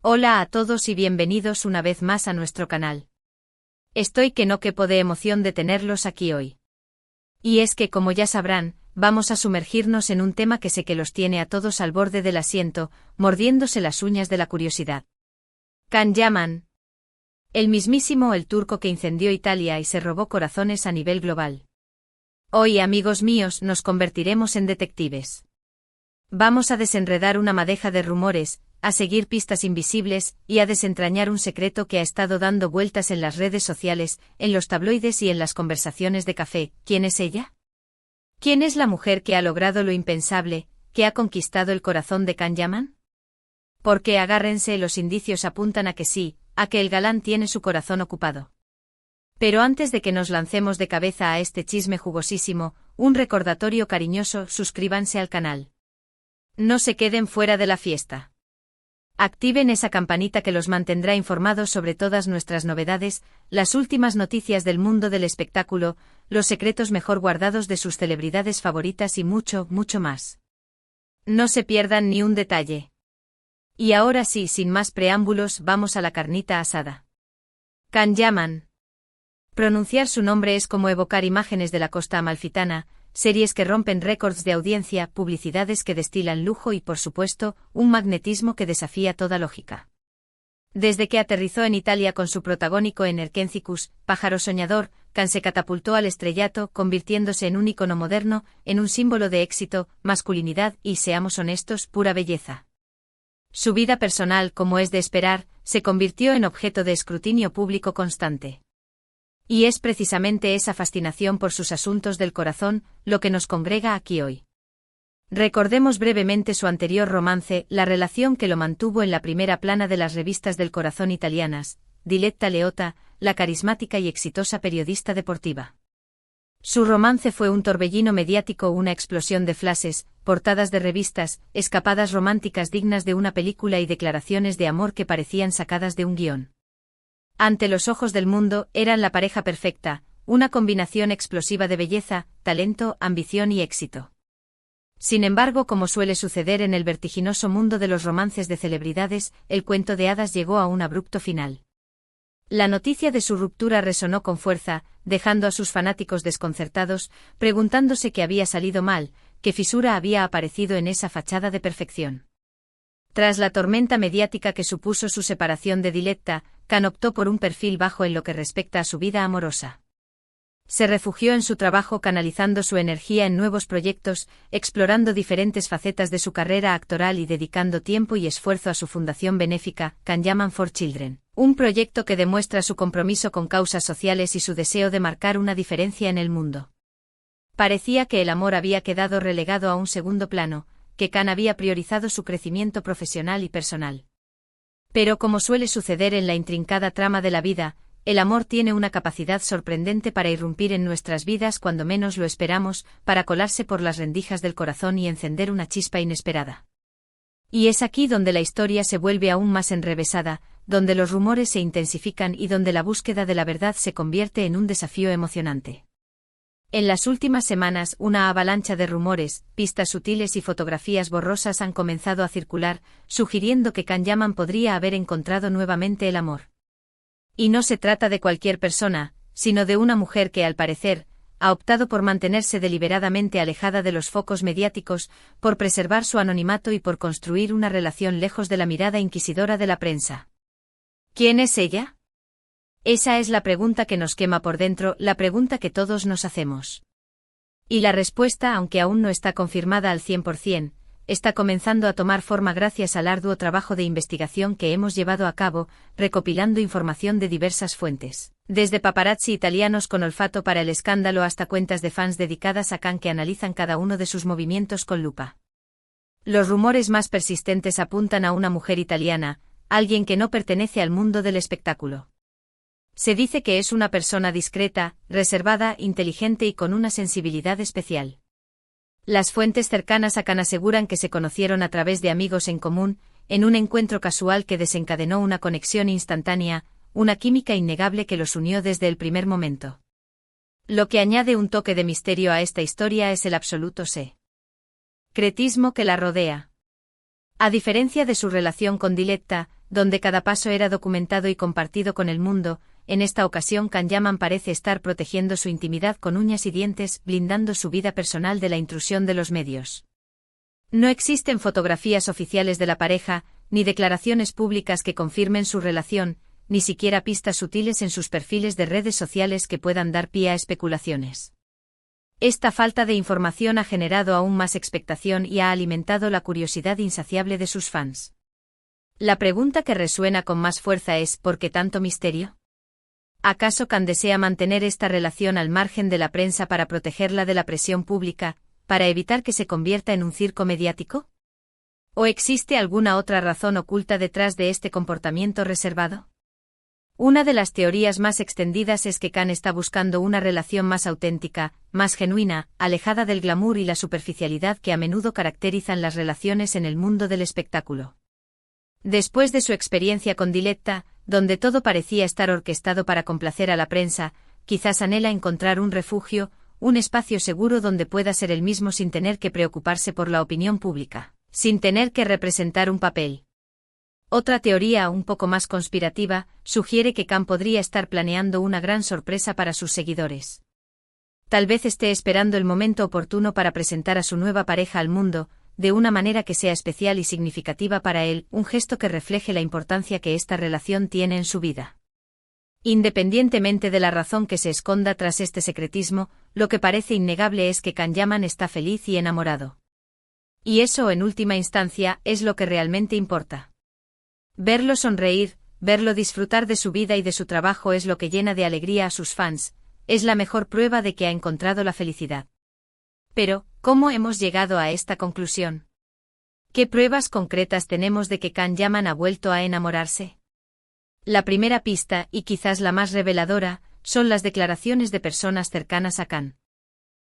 Hola a todos y bienvenidos una vez más a nuestro canal. Estoy que no quepo de emoción de tenerlos aquí hoy. Y es que, como ya sabrán, vamos a sumergirnos en un tema que sé que los tiene a todos al borde del asiento, mordiéndose las uñas de la curiosidad. Can Yaman. El mismísimo el turco que incendió Italia y se robó corazones a nivel global. Hoy, amigos míos, nos convertiremos en detectives. Vamos a desenredar una madeja de rumores, a seguir pistas invisibles y a desentrañar un secreto que ha estado dando vueltas en las redes sociales, en los tabloides y en las conversaciones de café. ¿Quién es ella? ¿Quién es la mujer que ha logrado lo impensable, que ha conquistado el corazón de Can Yaman? Porque agárrense, los indicios apuntan a que sí, a que el galán tiene su corazón ocupado. Pero antes de que nos lancemos de cabeza a este chisme jugosísimo, un recordatorio cariñoso: suscríbanse al canal. No se queden fuera de la fiesta. Activen esa campanita que los mantendrá informados sobre todas nuestras novedades, las últimas noticias del mundo del espectáculo, los secretos mejor guardados de sus celebridades favoritas y mucho, mucho más. No se pierdan ni un detalle. Y ahora sí, sin más preámbulos, vamos a la carnita asada. Can Yaman. Pronunciar su nombre es como evocar imágenes de la costa amalfitana, series que rompen récords de audiencia, publicidades que destilan lujo y, por supuesto, un magnetismo que desafía toda lógica. Desde que aterrizó en Italia con su protagónico en Erkencicus, Pájaro Soñador, Can se catapultó al estrellato, convirtiéndose en un ícono moderno, en un símbolo de éxito, masculinidad y, seamos honestos, pura belleza. Su vida personal, como es de esperar, se convirtió en objeto de escrutinio público constante. Y es precisamente esa fascinación por sus asuntos del corazón lo que nos congrega aquí hoy. Recordemos brevemente su anterior romance, la relación que lo mantuvo en la primera plana de las revistas del corazón italianas, Diletta Leotta, la carismática y exitosa periodista deportiva. Su romance fue un torbellino mediático, una explosión de flashes, portadas de revistas, escapadas románticas dignas de una película y declaraciones de amor que parecían sacadas de un guión. Ante los ojos del mundo, eran la pareja perfecta, una combinación explosiva de belleza, talento, ambición y éxito. Sin embargo, como suele suceder en el vertiginoso mundo de los romances de celebridades, el cuento de hadas llegó a un abrupto final. La noticia de su ruptura resonó con fuerza, dejando a sus fanáticos desconcertados, preguntándose qué había salido mal, qué fisura había aparecido en esa fachada de perfección. Tras la tormenta mediática que supuso su separación de Diletta, Can optó por un perfil bajo en lo que respecta a su vida amorosa. Se refugió en su trabajo, canalizando su energía en nuevos proyectos, explorando diferentes facetas de su carrera actoral y dedicando tiempo y esfuerzo a su fundación benéfica, Can Yaman for Children, un proyecto que demuestra su compromiso con causas sociales y su deseo de marcar una diferencia en el mundo. Parecía que el amor había quedado relegado a un segundo plano, que Can había priorizado su crecimiento profesional y personal. Pero, como suele suceder en la intrincada trama de la vida, el amor tiene una capacidad sorprendente para irrumpir en nuestras vidas cuando menos lo esperamos, para colarse por las rendijas del corazón y encender una chispa inesperada. Y es aquí donde la historia se vuelve aún más enrevesada, donde los rumores se intensifican y donde la búsqueda de la verdad se convierte en un desafío emocionante. En las últimas semanas, una avalancha de rumores, pistas sutiles y fotografías borrosas han comenzado a circular, sugiriendo que Can Yaman podría haber encontrado nuevamente el amor. Y no se trata de cualquier persona, sino de una mujer que, al parecer, ha optado por mantenerse deliberadamente alejada de los focos mediáticos, por preservar su anonimato y por construir una relación lejos de la mirada inquisidora de la prensa. ¿Quién es ella? Esa es la pregunta que nos quema por dentro, la pregunta que todos nos hacemos. Y la respuesta, aunque aún no está confirmada al 100%, está comenzando a tomar forma gracias al arduo trabajo de investigación que hemos llevado a cabo, recopilando información de diversas fuentes, desde paparazzi italianos con olfato para el escándalo hasta cuentas de fans dedicadas a Can que analizan cada uno de sus movimientos con lupa. Los rumores más persistentes apuntan a una mujer italiana, alguien que no pertenece al mundo del espectáculo. Se dice que es una persona discreta, reservada, inteligente y con una sensibilidad especial. Las fuentes cercanas a Can aseguran que se conocieron a través de amigos en común, en un encuentro casual que desencadenó una conexión instantánea, una química innegable que los unió desde el primer momento. Lo que añade un toque de misterio a esta historia es el absoluto secretismo que la rodea. A diferencia de su relación con Diletta, donde cada paso era documentado y compartido con el mundo. En esta ocasión Can Yaman parece estar protegiendo su intimidad con uñas y dientes, blindando su vida personal de la intrusión de los medios. No existen fotografías oficiales de la pareja, ni declaraciones públicas que confirmen su relación, ni siquiera pistas sutiles en sus perfiles de redes sociales que puedan dar pie a especulaciones. Esta falta de información ha generado aún más expectación y ha alimentado la curiosidad insaciable de sus fans. La pregunta que resuena con más fuerza es: ¿por qué tanto misterio? ¿Acaso Can desea mantener esta relación al margen de la prensa para protegerla de la presión pública, para evitar que se convierta en un circo mediático? ¿O existe alguna otra razón oculta detrás de este comportamiento reservado? Una de las teorías más extendidas es que Can está buscando una relación más auténtica, más genuina, alejada del glamour y la superficialidad que a menudo caracterizan las relaciones en el mundo del espectáculo. Después de su experiencia con Diletta, donde todo parecía estar orquestado para complacer a la prensa, quizás anhela encontrar un refugio, un espacio seguro donde pueda ser él mismo sin tener que preocuparse por la opinión pública, sin tener que representar un papel. Otra teoría, un poco más conspirativa, sugiere que Can podría estar planeando una gran sorpresa para sus seguidores. Tal vez esté esperando el momento oportuno para presentar a su nueva pareja al mundo, de una manera que sea especial y significativa para él, un gesto que refleje la importancia que esta relación tiene en su vida. Independientemente de la razón que se esconda tras este secretismo, lo que parece innegable es que Can Yaman está feliz y enamorado. Y eso, en última instancia, es lo que realmente importa. Verlo sonreír, verlo disfrutar de su vida y de su trabajo es lo que llena de alegría a sus fans, es la mejor prueba de que ha encontrado la felicidad. Pero, ¿cómo hemos llegado a esta conclusión? ¿Qué pruebas concretas tenemos de que Can Yaman ha vuelto a enamorarse? La primera pista, y quizás la más reveladora, son las declaraciones de personas cercanas a Can.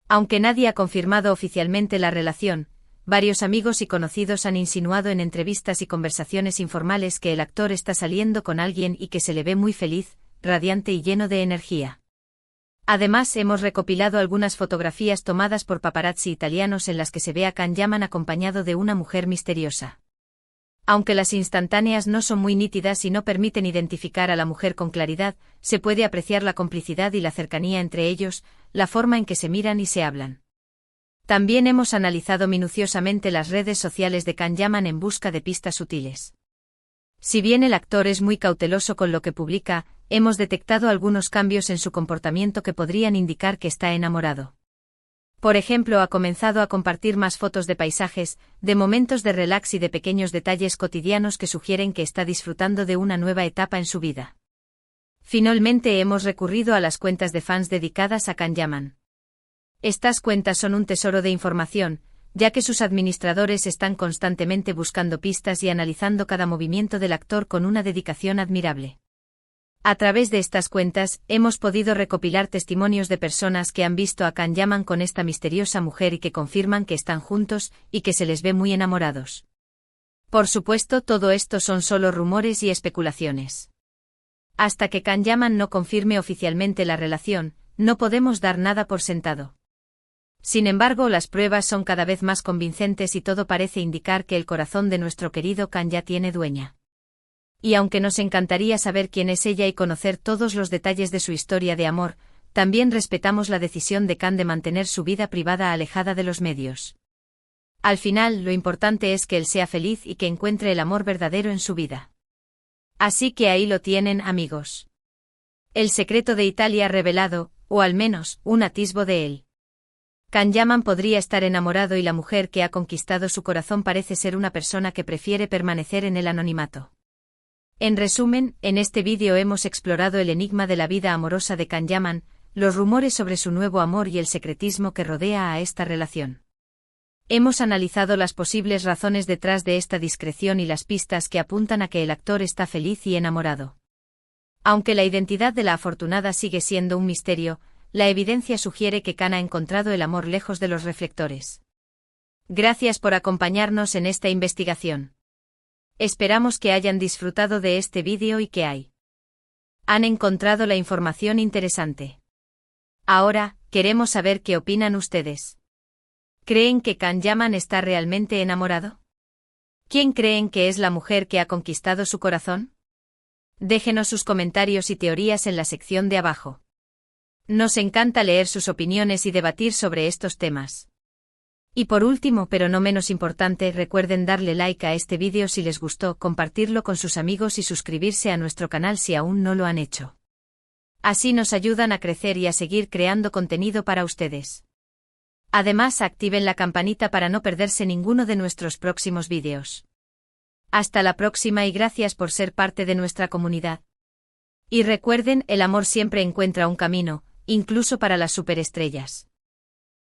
Aunque nadie ha confirmado oficialmente la relación, varios amigos y conocidos han insinuado en entrevistas y conversaciones informales que el actor está saliendo con alguien y que se le ve muy feliz, radiante y lleno de energía. Además, hemos recopilado algunas fotografías tomadas por paparazzi italianos en las que se ve a Can Yaman acompañado de una mujer misteriosa. Aunque las instantáneas no son muy nítidas y no permiten identificar a la mujer con claridad, se puede apreciar la complicidad y la cercanía entre ellos, la forma en que se miran y se hablan. También hemos analizado minuciosamente las redes sociales de Can Yaman en busca de pistas sutiles. Si bien el actor es muy cauteloso con lo que publica, hemos detectado algunos cambios en su comportamiento que podrían indicar que está enamorado. Por ejemplo, ha comenzado a compartir más fotos de paisajes, de momentos de relax y de pequeños detalles cotidianos que sugieren que está disfrutando de una nueva etapa en su vida. Finalmente hemos recurrido a las cuentas de fans dedicadas a Can Yaman. Estas cuentas son un tesoro de información, ya que sus administradores están constantemente buscando pistas y analizando cada movimiento del actor con una dedicación admirable. A través de estas cuentas, hemos podido recopilar testimonios de personas que han visto a Can Yaman con esta misteriosa mujer y que confirman que están juntos y que se les ve muy enamorados. Por supuesto, todo esto son solo rumores y especulaciones. Hasta que Can Yaman no confirme oficialmente la relación, no podemos dar nada por sentado. Sin embargo, las pruebas son cada vez más convincentes y todo parece indicar que el corazón de nuestro querido Can ya tiene dueña. Y aunque nos encantaría saber quién es ella y conocer todos los detalles de su historia de amor, también respetamos la decisión de Can de mantener su vida privada alejada de los medios. Al final, lo importante es que él sea feliz y que encuentre el amor verdadero en su vida. Así que ahí lo tienen, amigos. El secreto de Italia revelado, o al menos, un atisbo de él. Can Yaman podría estar enamorado y la mujer que ha conquistado su corazón parece ser una persona que prefiere permanecer en el anonimato. En resumen, en este vídeo hemos explorado el enigma de la vida amorosa de Can Yaman, los rumores sobre su nuevo amor y el secretismo que rodea a esta relación. Hemos analizado las posibles razones detrás de esta discreción y las pistas que apuntan a que el actor está feliz y enamorado. Aunque la identidad de la afortunada sigue siendo un misterio, la evidencia sugiere que Can ha encontrado el amor lejos de los reflectores. Gracias por acompañarnos en esta investigación. Esperamos que hayan disfrutado de este vídeo y que han encontrado la información interesante. Ahora, queremos saber qué opinan ustedes. ¿Creen que Can Yaman está realmente enamorado? ¿Quién creen que es la mujer que ha conquistado su corazón? Déjenos sus comentarios y teorías en la sección de abajo. Nos encanta leer sus opiniones y debatir sobre estos temas. Y por último, pero no menos importante, recuerden darle like a este vídeo si les gustó, compartirlo con sus amigos y suscribirse a nuestro canal si aún no lo han hecho. Así nos ayudan a crecer y a seguir creando contenido para ustedes. Además, activen la campanita para no perderse ninguno de nuestros próximos vídeos. Hasta la próxima y gracias por ser parte de nuestra comunidad. Y recuerden, el amor siempre encuentra un camino, incluso para las superestrellas.